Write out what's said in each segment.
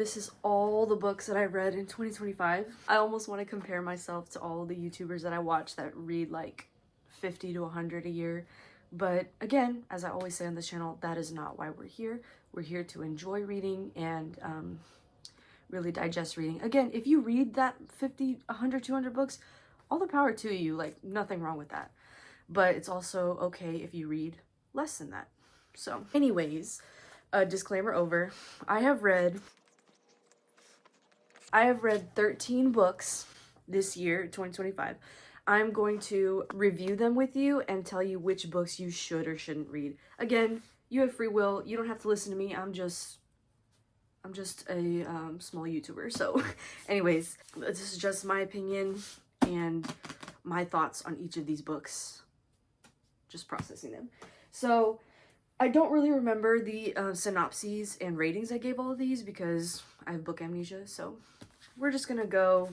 This is all the books that I read in 2025. I almost want to compare myself to all the YouTubers that I watch that read like 50 to 100 a year. But again, as I always say on this channel, that is not why we're here. We're here to enjoy reading and really digest reading. Again, if you read that 50, 100, 200 books, all the power to you, like nothing wrong with that. But it's also okay if you read less than that. So anyways, disclaimer over. I have read 13 books this year, 2025. I'm going to review them with you and tell you which books you should or shouldn't read. Again, you have free will. You don't have to listen to me. I'm just a small YouTuber. So anyways, this is just my opinion and my thoughts on each of these books. Just processing them. So I don't really remember the synopses and ratings I gave all of these because I have book amnesia. So we're just gonna go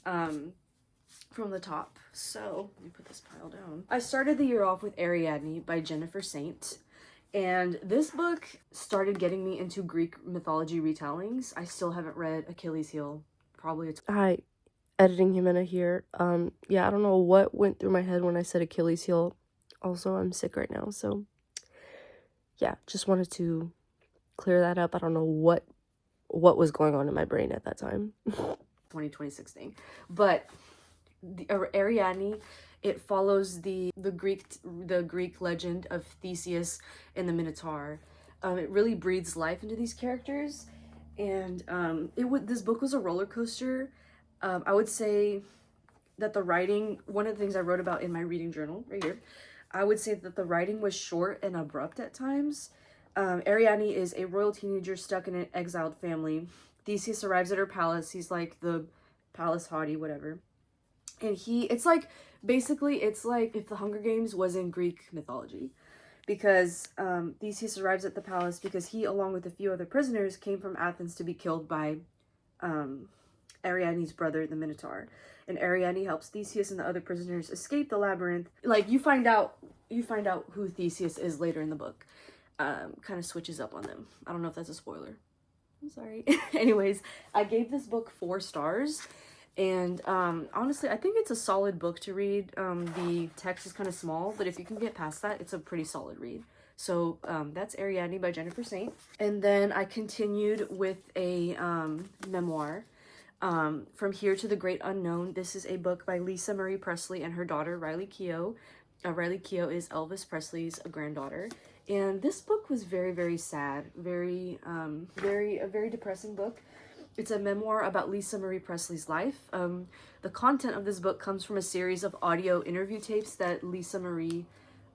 from the top. So let me put this pile down. I started the year off with Ariadne by Jennifer Saint. And this book started getting me into Greek mythology retellings. I still haven't read Achilles' Heel. Probably Hi, editing Jimena here. Yeah, I don't know what went through my head when I said Achilles' Heel. Also, I'm sick right now, so yeah, just wanted to clear that up. I don't know what was going on in my brain at that time. 2026 thing. But the Ariadne, it follows the Greek legend of Theseus and the Minotaur. It really breathes life into these characters, and this book was a roller coaster. I would say that the writing, one of the things I wrote about in my reading journal right here, I would say that the writing was short and abrupt at times. Ariadne is a royal teenager stuck in an exiled family. Theseus arrives at her palace. He's like the palace hottie, whatever. And it's like if the Hunger Games was in Greek mythology. Because Theseus arrives at the palace because he, along with a few other prisoners, came from Athens to be killed by Ariadne's brother, the Minotaur. And Ariadne helps Theseus and the other prisoners escape the labyrinth. Like, you find out who Theseus is later in the book. Kind of switches up on them. I don't know if that's a spoiler. I'm sorry. Anyways, I gave this book 4 stars. And honestly, I think it's a solid book to read. The text is kind of small, but if you can get past that, it's a pretty solid read. So that's Ariadne by Jennifer Saint. And then I continued with a memoir, From Here to the Great Unknown. This is a book by Lisa Marie Presley and her daughter, Riley Keough. Riley Keough is Elvis Presley's granddaughter. And this book was very, very sad, a very depressing book. It's a memoir about Lisa Marie Presley's life. The content of this book comes from a series of audio interview tapes that Lisa Marie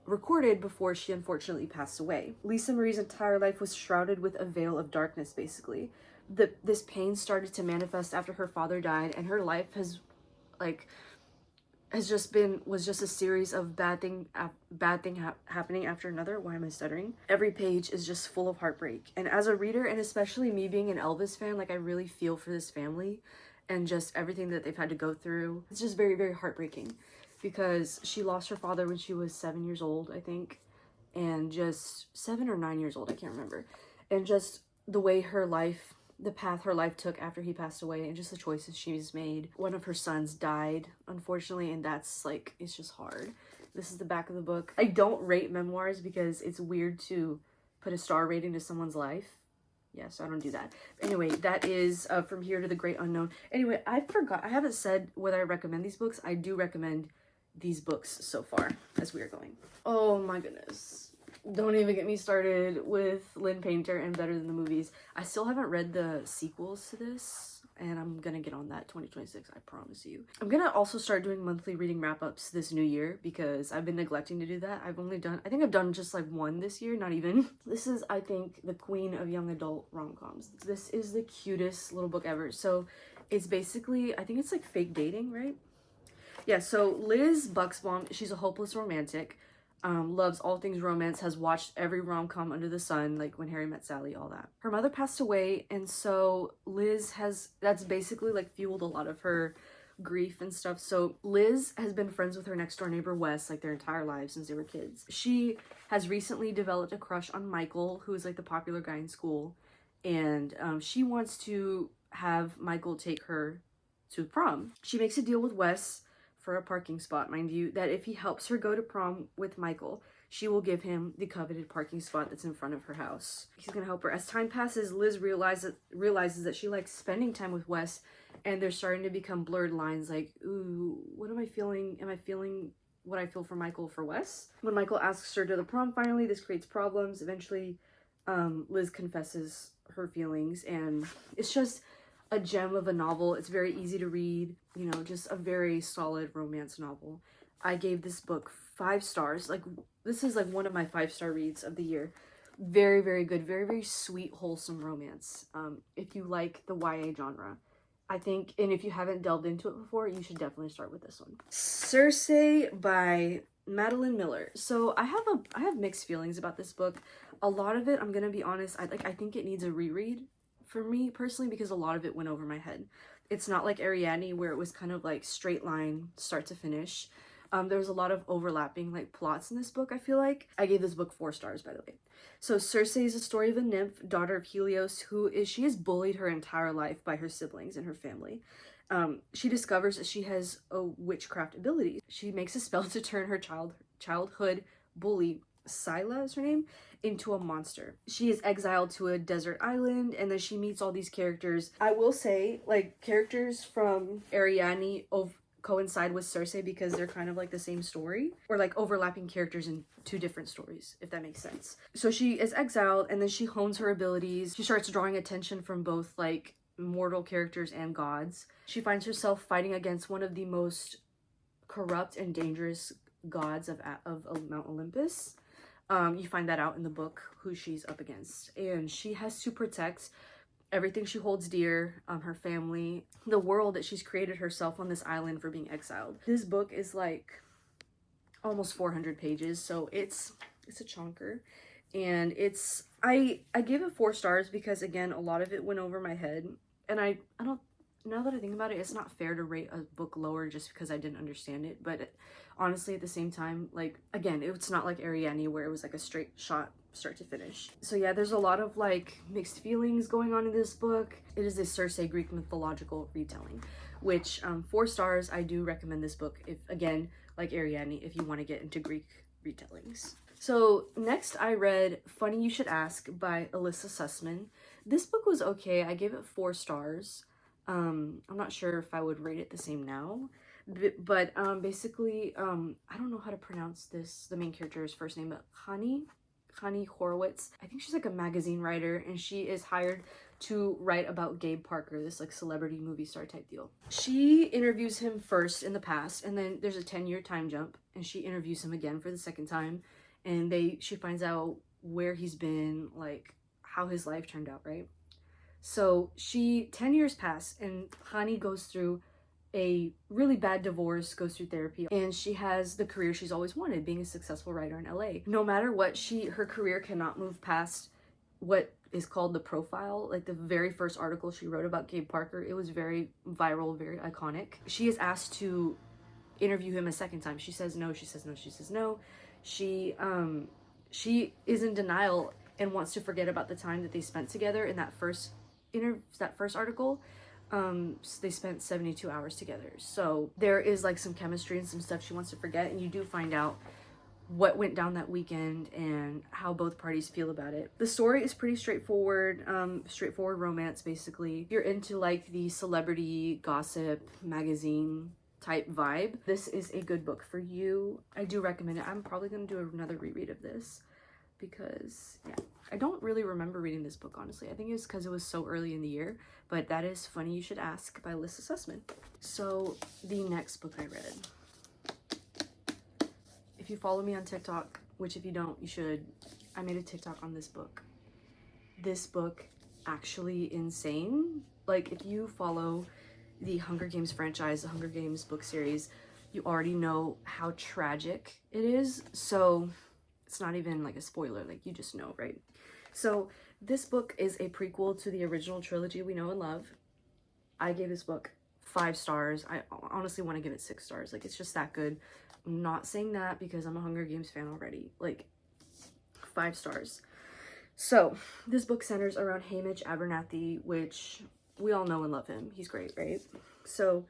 recorded before she unfortunately passed away. Lisa Marie's entire life was shrouded with a veil of darkness, basically. This pain started to manifest after her father died, and her life was just a series of bad thing happening after another. Why am I stuttering? Every page is just full of heartbreak. And as a reader, and especially me being an Elvis fan, like, I really feel for this family and just everything that they've had to go through. It's just very, very heartbreaking because she lost her father when she was 7 years old, I think, and just 7 or 9 years old, I can't remember. And just the way the path her life took after he passed away, and just the choices she's made. One of her sons died, unfortunately, and that's like, it's just hard. This is the back of the book. I don't rate memoirs because it's weird to put a star rating to someone's life. Yeah, so I don't do that. Anyway, that is From Here to the Great Unknown. Anyway, I haven't said whether I recommend these books. I do recommend these books so far as we are going. Oh my goodness. Don't even get me started with Lynn Painter and Better Than the Movies. I still haven't read the sequels to this, and I'm gonna get on that 2026, I promise you. I'm gonna also start doing monthly reading wrap-ups this new year because I've been neglecting to do that. I think I've done just like one this year, not even. This is, I think, the queen of young adult rom-coms. This is the cutest little book ever. So it's basically, I think it's like fake dating, right? Yeah, so Liz Buxbaum, she's a hopeless romantic. Loves all things romance, has watched every rom-com under the sun, like When Harry Met Sally, all that. Her mother passed away, and so that's basically like fueled a lot of her grief and stuff. So Liz has been friends with her next door neighbor Wes like their entire lives since they were kids. She has recently developed a crush on Michael, who is like the popular guy in school, and she wants to have Michael take her to prom. She makes a deal with Wes for a parking spot, mind you, that if he helps her go to prom with Michael, she will give him the coveted parking spot that's in front of her house. He's gonna help her. As time passes, Liz realizes that she likes spending time with Wes, and there's starting to become blurred lines like, ooh, what am I feeling? Am I feeling what I feel for Michael for Wes? When Michael asks her to the prom finally, this creates problems. Eventually, Liz confesses her feelings, and it's just a gem of a novel. It's very easy to read, you know, just a very solid romance novel. I gave this book 5 stars. Like, this is like one of my 5-star reads of the year. Very, very good. Very, very sweet, wholesome romance. If you like the YA genre, I think, and if you haven't delved into it before, you should definitely start with this one. Circe by Madeline Miller. So I have mixed feelings about this book. A lot of it, I'm gonna be honest, I think it needs a reread for me personally, because a lot of it went over my head. It's not like Ariadne, where it was kind of like straight line start to finish. There's a lot of overlapping like plots in this book, I feel like. I gave this book 4 stars, by the way. So Circe is a story of a nymph, daughter of Helios, she is bullied her entire life by her siblings and her family. She discovers that she has a witchcraft ability. She makes a spell to turn her childhood bully, Scylla is her name, into a monster. She is exiled to a desert island, and then she meets all these characters. I will say, like, characters from Ariadne coincide with Circe because they're kind of like the same story, or like overlapping characters in 2 different stories, if that makes sense. So she is exiled, and then she hones her abilities. She starts drawing attention from both like mortal characters and gods. She finds herself fighting against one of the most corrupt and dangerous gods of Mount Olympus. You find that out in the book, who she's up against, and she has to protect everything she holds dear, her family, the world that she's created herself on this island for being exiled. This book is like almost 400 pages, so it's a chonker, and I gave it 4 stars because, again, a lot of it went over my head, and I don't, now that I think about it, it's not fair to rate a book lower just because I didn't understand it, but honestly, at the same time, like, again, it's not like Ariadne where it was like a straight shot start to finish. So yeah, there's a lot of like mixed feelings going on in this book. It is a Circe Greek mythological retelling, which 4 stars. I do recommend this book, if, again, like Ariadne, if you want to get into Greek retellings. So next I read Funny You Should Ask by Alyssa Sussman. This book was okay. I gave it 4 stars. I'm not sure if I would rate it the same now, but basically, I don't know how to pronounce the main character's first name, but Connie Horowitz. I think she's like a magazine writer, and she is hired to write about Gabe Parker, this like celebrity movie star type deal. She interviews him first in the past, and then there's a 10-year time jump, and she interviews him again for the second time, and she finds out where he's been, like how his life turned out, right? So 10 years pass, and Hani goes through a really bad divorce, goes through therapy, and she has the career she's always wanted, being a successful writer in LA. No matter what, her career cannot move past what is called the profile. Like the very first article she wrote about Gabe Parker, it was very viral, very iconic. She is asked to interview him a second time. She says no, she says no, she says no. She is in denial and wants to forget about the time that they spent together in that first article. They spent 72 hours together, so there is like some chemistry and some stuff she wants to forget, and you do find out what went down that weekend and how both parties feel about it. The story is pretty straightforward romance, basically. If you're into like the celebrity gossip magazine type vibe, this is a good book for you. I do recommend it. I'm probably gonna do another reread of this because, yeah, I don't really remember reading this book, honestly. I think it was because it was so early in the year, but that is Funny You Should Ask by Alyssa Sussman. So the next book I read, if you follow me on TikTok, which if you don't, you should, I made a TikTok on this book. This book, actually insane. Like, if you follow the Hunger Games franchise, the Hunger Games book series, you already know how tragic it is, so it's not even like a spoiler, like you just know, right? So this book is a prequel to the original trilogy we know and love. I gave this book 5 stars. I honestly want to give it 6 stars. Like, it's just that good. I'm not saying that because I'm a Hunger Games fan already. Like, 5 stars. So this book centers around Hamish Abernathy, which we all know and love him. He's great, right? So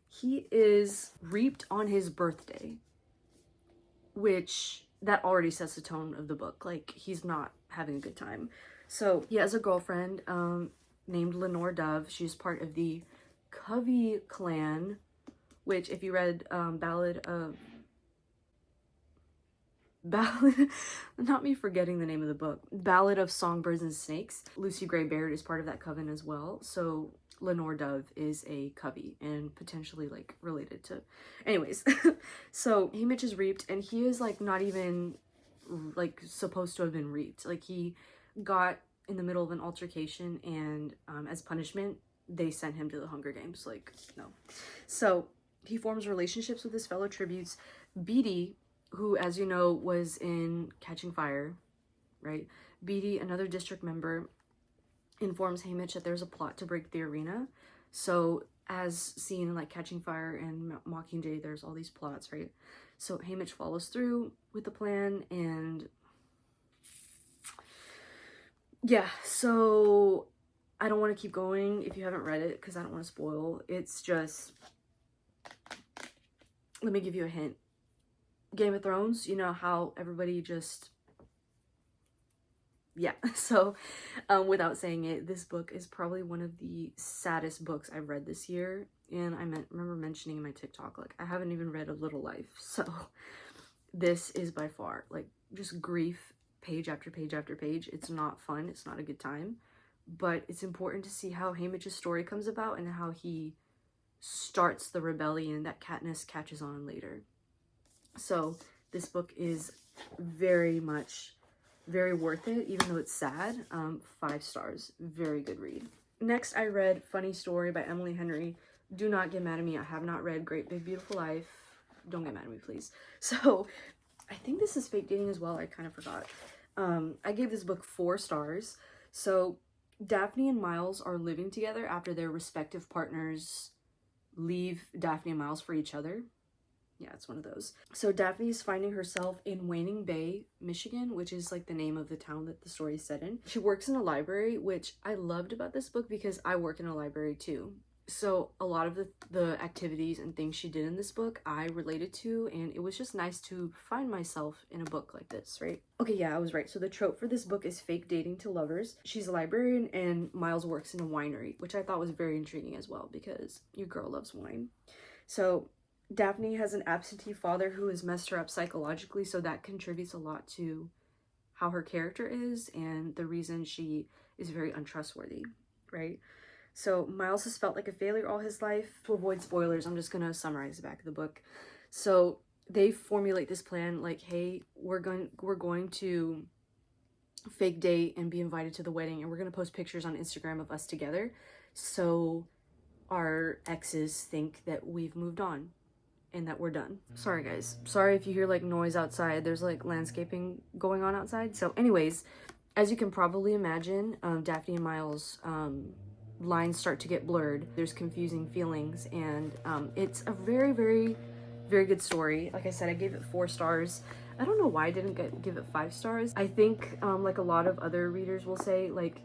he is reaped on his birthday, which that already sets the tone of the book. Like, he's not having a good time. So he has a girlfriend named Lenore Dove. She's part of the Covey clan, which if you read Ballad, not me forgetting the name of the book, Ballad of Songbirds and Snakes, Lucy Gray Baird is part of that coven as well. So Lenore Dove is a Covey and potentially like related to, anyways. So Hamish is reaped, and he is like not even like supposed to have been reaped. Like, he got in the middle of an altercation, and as punishment they sent him to the Hunger Games. Like, no. So he forms relationships with his fellow tributes. Beatty, who, as you know, was in Catching Fire, right? Beatty, another district member, informs Hamish that there's a plot to break the arena. So, as seen in like Catching Fire and Mockingjay, there's all these plots, right? So Hamish follows through with the plan, and yeah, so I don't want to keep going if you haven't read it because I don't want to spoil. It's just, let me give you a hint. Game of Thrones, you know how everybody just, yeah. So without saying it, this book is probably one of the saddest books I've read this year. And I remember mentioning in my TikTok, like, I haven't even read A Little Life. So this is by far like just grief, page after page after page. It's not fun, it's not a good time, but it's important to see how Hamish's story comes about and how he starts the rebellion that Katniss catches on later. So this book is very worth it, even though it's sad. 5 stars. Very good read. Next, I read Funny Story by Emily Henry. Do not get mad at me. I have not read Great Big Beautiful Life. Don't get mad at me, please. So I think this is fake dating as well. I kind of forgot. I gave this book 4 stars. So Daphne and Miles are living together after their respective partners leave Daphne and Miles for each other. Yeah, it's one of those. So Daphne is finding herself in Waning Bay, Michigan, which is like the name of the town that the story is set in. She works in a library, which I loved about this book because I work in a library too. So a lot of the activities and things she did in this book I related to, and it was just nice to find myself in a book like this, right? Okay, yeah, I was right. So the trope for this book is fake dating to lovers. She's a librarian and Miles works in a winery, which I thought was very intriguing as well because your girl loves wine. So Daphne has an absentee father who has messed her up psychologically, so that contributes a lot to how her character is and the reason she is very untrustworthy, right? So Miles has felt like a failure all his life. To avoid spoilers, I'm just gonna summarize the back of the book. So they formulate this plan like, hey, we're going to fake date and be invited to the wedding, and we're gonna post pictures on Instagram of us together so our exes think that we've moved on and that we're done. Sorry guys, sorry if you hear like noise outside. There's like landscaping going on outside. So anyways, as you can probably imagine, Daphne and Miles lines start to get blurred. There's confusing feelings, and it's a very good story. Like I said, I gave it 4 stars. I don't know why I didn't give it 5 stars. I think like a lot of other readers will say, like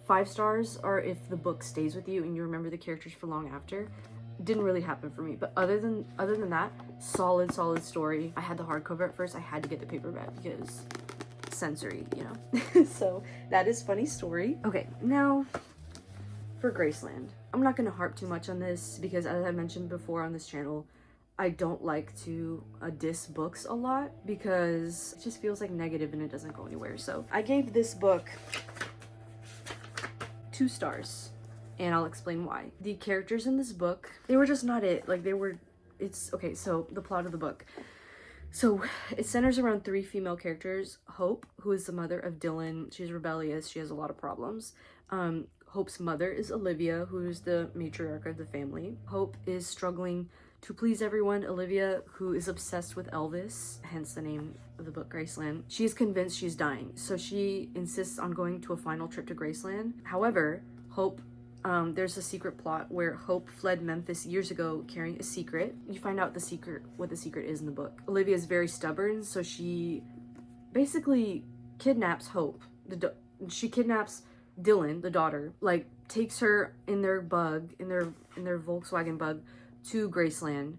5 stars are if the book stays with you and you remember the characters for long after. Didn't really happen for me, but other than that, solid story. I had the hardcover at first. I had to get the paperback because sensory, you know. So that is Funny Story. Okay, now for Graceland. I'm not gonna harp too much on this because, as I mentioned before on this channel, I don't like to diss books a lot because it just feels like negative and it doesn't go anywhere. So I gave this book 2 stars. And I'll explain why. The characters in this book, they were just not it. Like, okay, so the plot of the book. So it centers around 3 female characters. Hope, who is the mother of Dylan. She's rebellious. She has a lot of problems. Hope's mother is Olivia, who is the matriarch of the family. Hope is struggling to please everyone. Olivia, who is obsessed with Elvis, hence the name of the book, Graceland. She is convinced she's dying, so she insists on going to a final trip to Graceland. However, Hope, there's a secret plot where Hope fled Memphis years ago carrying a secret. You find out what the secret is in the book. Olivia is very stubborn, so she basically kidnaps Hope she kidnaps Dylan, the daughter, like takes her in their Volkswagen bug to Graceland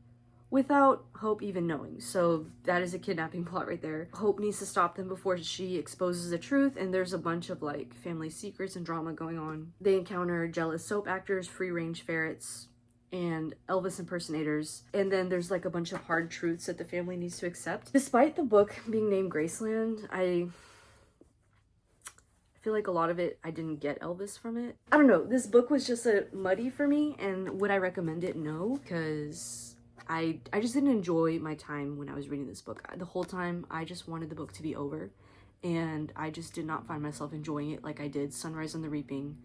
without Hope even knowing. So that is a kidnapping plot right there. Hope needs to stop them before she exposes the truth, and there's a bunch of like family secrets and drama going on. They encounter jealous soap actors, free-range ferrets, and Elvis impersonators, and then there's like a bunch of hard truths that the family needs to accept. Despite the book being named Graceland, I feel like a lot of it, I didn't get Elvis from it. I don't know, this book was just a muddy for me, and would I recommend it? No, because I just didn't enjoy my time when I was reading this book. The whole time, I just wanted the book to be over, and I just did not find myself enjoying it like I did Sunrise on the Reaping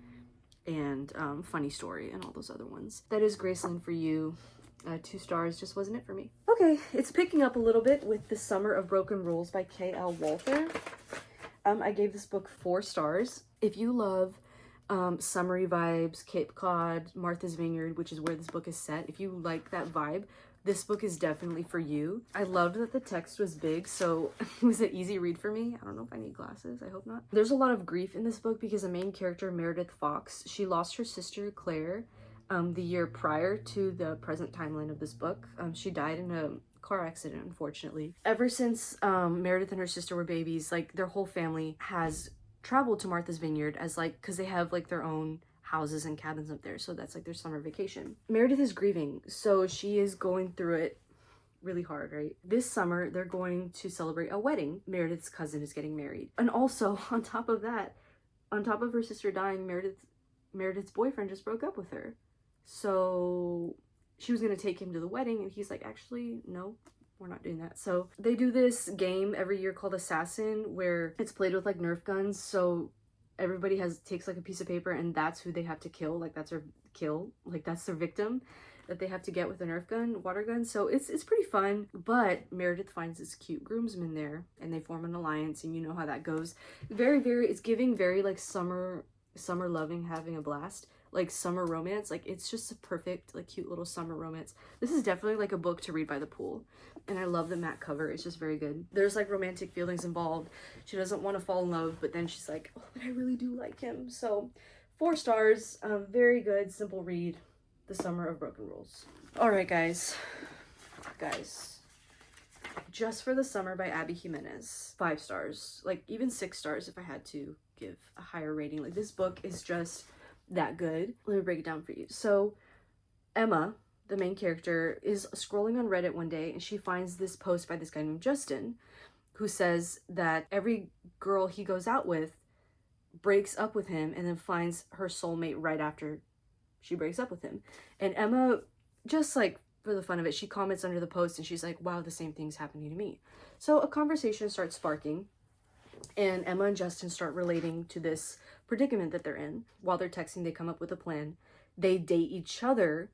and Funny Story and all those other ones. That is Graceland for you. 2 stars, just wasn't it for me. Okay, it's picking up a little bit with The Summer of Broken Rules by K.L. Walther. I gave this book 4 stars. If you love summery vibes, Cape Cod, Martha's Vineyard, which is where this book is set, if you like that vibe, this book is definitely for you. I loved that the text was big, so it was an easy read for me. I don't know if I need glasses, I hope not. There's a lot of grief in this book because the main character, Meredith Fox, she lost her sister, Claire, the year prior to the present timeline of this book. She died in a car accident, unfortunately. Ever since Meredith and her sister were babies, like their whole family has traveled to Martha's Vineyard as like, because they have like their own houses and cabins up there, so that's like their summer vacation. Meredith is grieving, so she is going through it really hard, right? This summer they're going to celebrate a wedding. Meredith's cousin is getting married, and also on top of that, on top of her sister dying, Meredith's boyfriend just broke up with her, so she was gonna take him to the wedding, and he's like, actually no, we're not doing that. So they do this game every year called Assassin, where it's played with like Nerf guns, so everybody takes like a piece of paper, and that's who they have to kill. Like that's their victim that they have to get with a Nerf gun, water gun. So it's pretty fun. But Meredith finds this cute groomsman there, and they form an alliance, and you know how that goes. It's giving very like summer loving, having a blast, like summer romance. Like it's just a perfect like cute little summer romance. This is definitely like a book to read by the pool, and I love the matte cover. It's just very good. There's like romantic feelings involved. She doesn't want to fall in love, but then she's like, oh, but I really do like him. So 4 stars. Very good, simple read. The Summer of Broken Rules. All right, guys, Just for the Summer by Abby Jimenez. 5 stars, like even 6 stars if I had to give a higher rating. Like this book is just that good. Let me break it down for you. So Emma, the main character, is scrolling on Reddit one day, and she finds this post by this guy named Justin, who says that every girl he goes out with breaks up with him and then finds her soulmate right after she breaks up with him. And Emma, just like for the fun of it, she comments under the post, and she's like, wow, the same thing's happening to me. So a conversation starts sparking, and Emma and Justin start relating to this predicament that they're in. While they're texting, they come up with a plan. They date each other.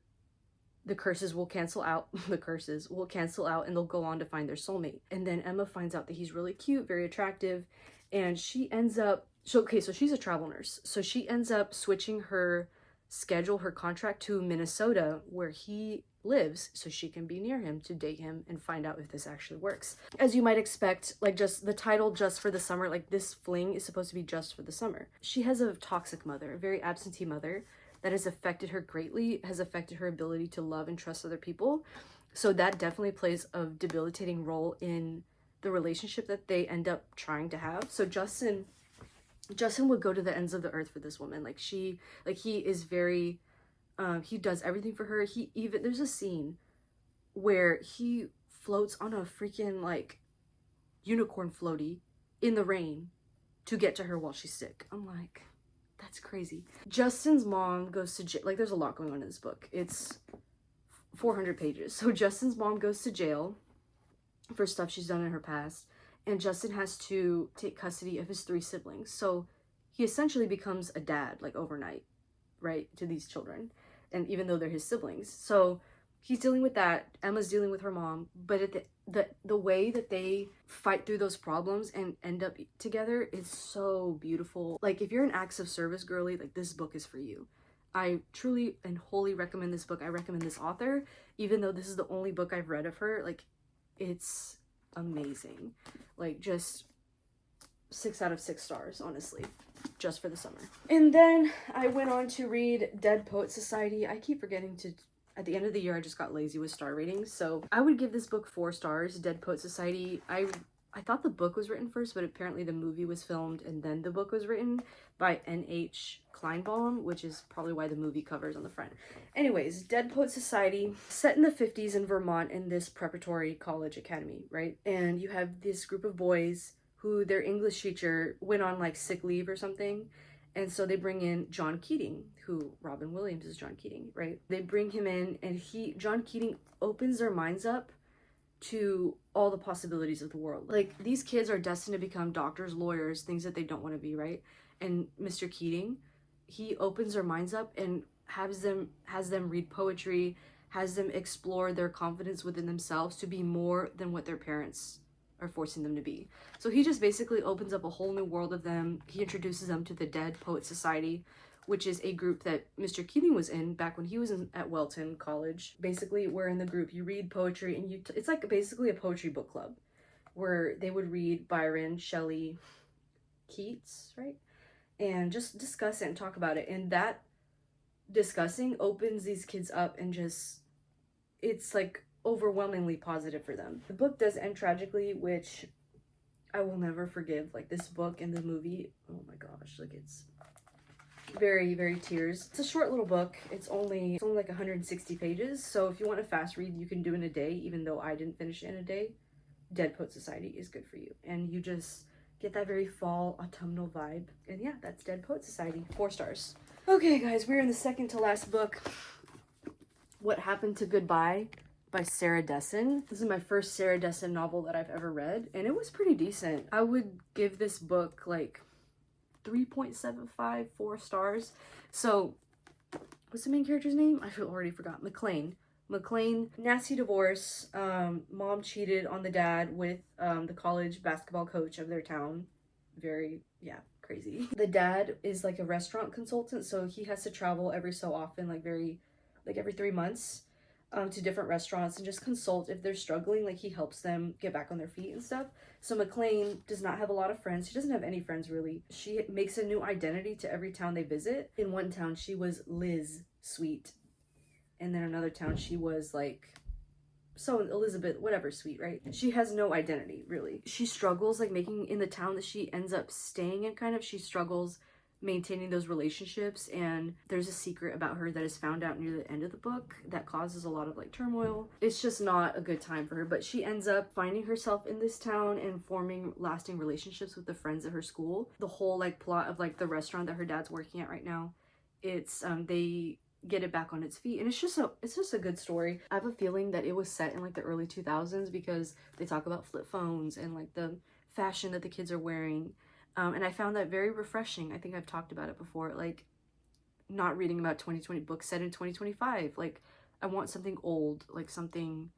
The curses will cancel out, and they'll go on to find their soulmate. And then Emma finds out that he's really cute, very attractive, and she ends up, so she's a travel nurse. So she ends up switching her schedule, her contract, to Minnesota, where he lives, so she can be near him to date him and find out if this actually works. As you might expect, like just the title, Just for the Summer, like this fling is supposed to be just for the summer. She has a toxic mother, a very absentee mother, that has affected her greatly, has affected her ability to love and trust other people. So that definitely plays a debilitating role in the relationship that they end up trying to have. So Justin would go to the ends of the earth for this woman. He is very, he does everything for her. There's a scene where he floats on a freaking like unicorn floaty in the rain to get to her while she's sick. I'm like, that's crazy. Justin's mom goes to jail. Like there's a lot going on in this book. It's 400 pages. So Justin's mom goes to jail for stuff she's done in her past, and Justin has to take custody of his 3 siblings. So he essentially becomes a dad, like overnight, right, to these children. And even though they're his siblings. So he's dealing with that. Emma's dealing with her mom. But at the way that they fight through those problems and end up together is so beautiful. Like if you're an acts of service girly, like this book is for you. I truly and wholly recommend this book. I recommend this author, even though this is the only book I've read of her. Like it's amazing. Like just 6 out of 6 stars, honestly, just for the summer. And then I went on to read Dead Poet Society. I keep forgetting to, at the end of the year, I just got lazy with star ratings. So I would give this book 4 stars, Dead Poet Society. I thought the book was written first, but apparently the movie was filmed and then the book was written by N.H. Kleinbaum, which is probably why the movie cover is on the front. Anyways, Dead Poet Society, set in the 50s in Vermont in this preparatory college academy, right? And you have this group of boys who their English teacher went on like sick leave or something. And so they bring in John Keating, who Robin Williams is John Keating, right? They bring him in and John Keating opens their minds up to all the possibilities of the world. Like, these kids are destined to become doctors, lawyers, things that they don't want to be, right? And Mr. Keating, he opens their minds up and has them read poetry, has them explore their confidence within themselves to be more than what their parents are forcing them to be. So he just basically opens up a whole new world of them. He introduces them to the Dead Poet Society, which is a group that Mr. Keating was in back when he was at Welton College. Basically, we're in the group, you read poetry, and it's like basically a poetry book club where they would read Byron, Shelley, Keats, right? And just discuss it and talk about it. And that discussing opens these kids up and just, it's like overwhelmingly positive for them. The book does end tragically, which I will never forgive. Like, this book and the movie, oh my gosh, like, it's very, very tears. It's a short little book. It's only like 160 pages. So if you want a fast read, you can do in a day, even though I didn't finish it in a day. Dead Poet Society is good for you. And you just get that very fall autumnal vibe. And yeah, that's Dead Poet Society. 4 stars. Okay, guys, we're in the second to last book. What Happened to Goodbye by Sarah Dessen. This is my first Sarah Dessen novel that I've ever read, and it was pretty decent. I would give this book like 3.75, 4 stars. So, what's the main character's name? I already forgot. McLean, nasty divorce. Mom cheated on the dad with the college basketball coach of their town. Very, yeah, crazy. The dad is like a restaurant consultant, so he has to travel every so often, like every 3 months, to different restaurants and just consult if they're struggling. Like, he helps them get back on their feet and stuff. So McLean does not have a lot of friends. She doesn't have any friends, really. She makes a new identity to every town they visit. In one town, she was Liz Sweet. And then another town, she was like, so Elizabeth, whatever, Sweet, right? She has no identity, really. She struggles, like, making, in the town that she ends up staying in, kind of, she struggles maintaining those relationships, and there's a secret about her that is found out near the end of the book that causes a lot of like turmoil. It's just not a good time for her, but she ends up finding herself in this town and forming lasting relationships with the friends at her school. The whole like plot of like the restaurant that her dad's working at right now, it's they get it back on its feet, and it's just a good story. I have a feeling that it was set in like the early 2000s because they talk about flip phones and like the fashion that the kids are wearing. And I found that very refreshing. I think I've talked about it before, like not reading about 2020 books set in 2025. Like, I want something old, like something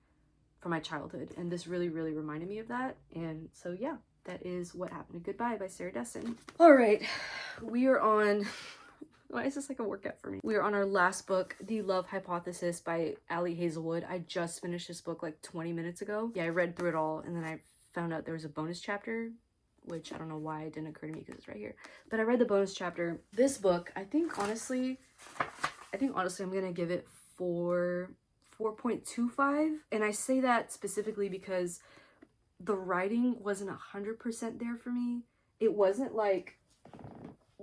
from my childhood. And this really, really reminded me of that. And so, yeah, that is What Happened to Goodbye by Sarah Dessen. All right, we are on, why is this like a workout for me? We are on our last book, The Love Hypothesis by Ali Hazelwood. I just finished this book like 20 minutes ago. Yeah, I read through it all, and then I found out there was a bonus chapter, which I don't know why it didn't occur to me because it's right here. But I read the bonus chapter. This book, I think honestly I'm gonna give it 4.25. And I say that specifically because the writing wasn't 100% there for me. It wasn't like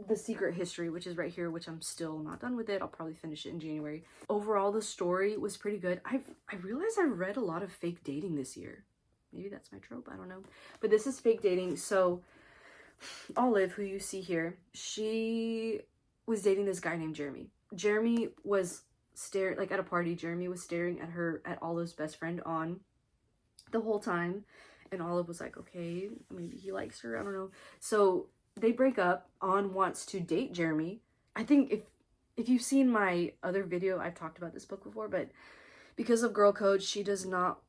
The Secret History, which is right here, which I'm still not done with it. I'll probably finish it in January. Overall, the story was pretty good. I realized I read a lot of fake dating this year. Maybe that's my trope, I don't know. But this is fake dating. So Olive, who you see here, she was dating this guy named Jeremy. Jeremy was staring, like at a party, Jeremy was staring at Olive's best friend on the whole time. And Olive was like, okay, maybe he likes her, I don't know. So they break up. On wants to date Jeremy. I think if you've seen my other video, I've talked about this book before, but because of girl code, she does not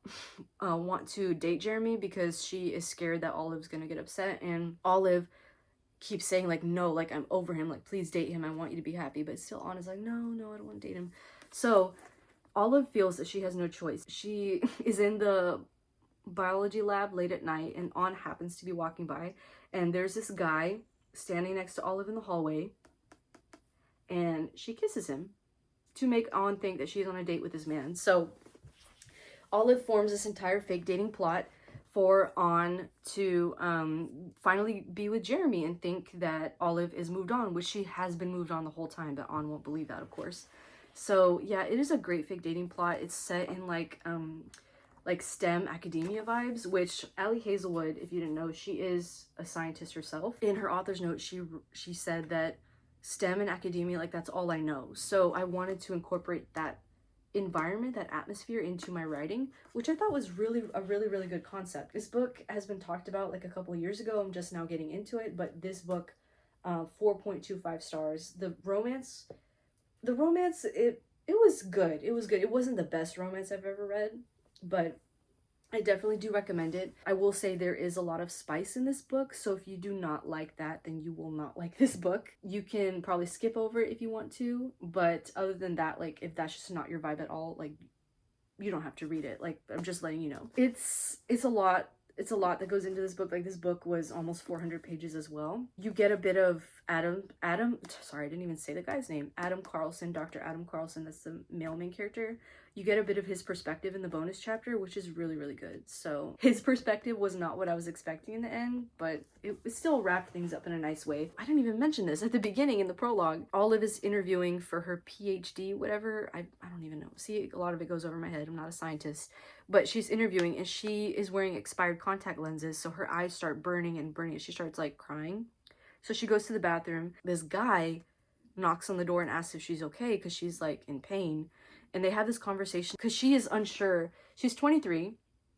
want to date Jeremy because she is scared that Olive's gonna get upset. And Olive keeps saying like, no, like, I'm over him, like, please date him, I want you to be happy. But still Anna's like, no, I don't want to date him. So Olive feels that she has no choice. She is in the biology lab late at night, and On happens to be walking by, and there's this guy standing next to Olive in the hallway, and she kisses him to make On think that she's on a date with this man. So Olive forms this entire fake dating plot for On to finally be with Jeremy and think that Olive is moved on, which she has been moved on the whole time, but On won't believe that, of course. So yeah, it is a great fake dating plot. It's set in like STEM academia vibes, which Allie Hazelwood, if you didn't know, she is a scientist herself. In her author's note, she said that STEM and academia, like, that's all I know. So I wanted to incorporate that environment, that atmosphere into my writing, which I thought was really good concept. This book has been talked about like a couple of years ago. I'm just now getting into it, but this book, 4.25 stars. The romance, it was good. It was good. It wasn't the best romance I've ever read, but I definitely do recommend it. I will say there is a lot of spice in this book, so if you do not like that, then you will not like this book. You can probably skip over it if you want to, but other than that, like, if that's just not your vibe at all, like, you don't have to read it. Like, I'm just letting you know. It's a lot that goes into this book. Like, this book was almost 400 pages as well. You get a bit of sorry, I didn't even say the guy's name. Adam Carlson, Dr. Adam Carlson, that's the male main character. You get a bit of his perspective in the bonus chapter, which is really good. So his perspective was not what I was expecting in the end, but it still wrapped things up in a nice way. I didn't even mention this at the beginning in the prologue. Olive is interviewing for her PhD, whatever. I don't even know. See, a lot of it goes over my head. I'm not a scientist. But she's interviewing, and she is wearing expired contact lenses, so her eyes start burning and burning. She starts, like, crying. So she goes to the bathroom. This guy knocks on the door and asks if she's okay because she's, like, in pain. And they have this conversation because she is unsure. She's 23,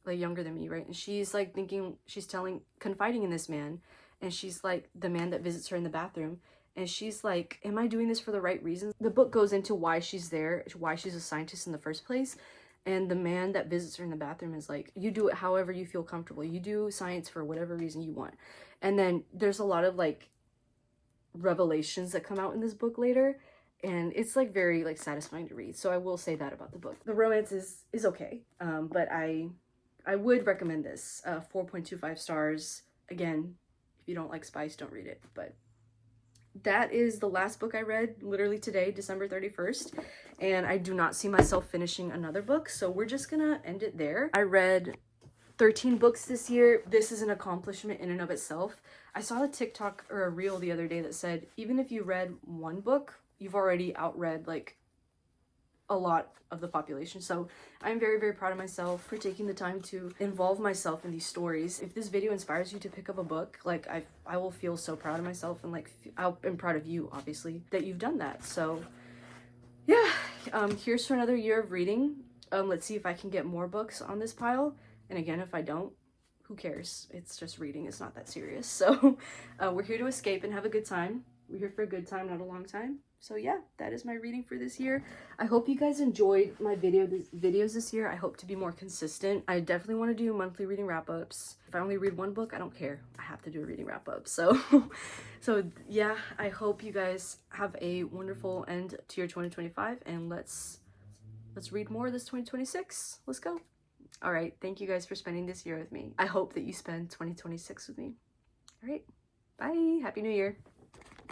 like, younger than me, right? And she's, like, confiding in this man. And she's, like, the man that visits her in the bathroom. And she's like, am I doing this for the right reasons? The book goes into why she's there, why she's a scientist in the first place. And the man that visits her in the bathroom is like, you do it however you feel comfortable. You do science for whatever reason you want. And then there's a lot of, like, revelations that come out in this book later. And it's, like, very, like, satisfying to read. So I will say that about the book. The romance is okay. But I would recommend this. 4.25 stars. Again, if you don't like spice, don't read it. But that is the last book I read, literally today, December 31st, and I do not see myself finishing another book, so we're just gonna end it there. I read 13 books this year. This is an accomplishment in and of itself. I saw a TikTok or a reel the other day that said, even if you read one book, you've already outread, like, a lot of the population. So I'm very proud of myself for taking the time to involve myself in these stories. If this video inspires you to pick up a book, like, I will feel so proud of myself, and, like, I'm proud of you, obviously, that you've done that. So yeah, here's to another year of reading. Let's see if I can get more books on this pile, and again, if I don't, who cares? It's just reading. It's not that serious. So we're here to escape and have a good time. We're here for a good time, not a long time. So yeah, that is my reading for this year. I hope you guys enjoyed my videos this year. I hope to be more consistent. I definitely want to do monthly reading wrap-ups. If I only read one book, I don't care. I have to do a reading wrap-up. So yeah, I hope you guys have a wonderful end to your 2025, and let's read more of this 2026. Let's go. All right, thank you guys for spending this year with me. I hope that you spend 2026 with me. All right, bye. Happy New Year.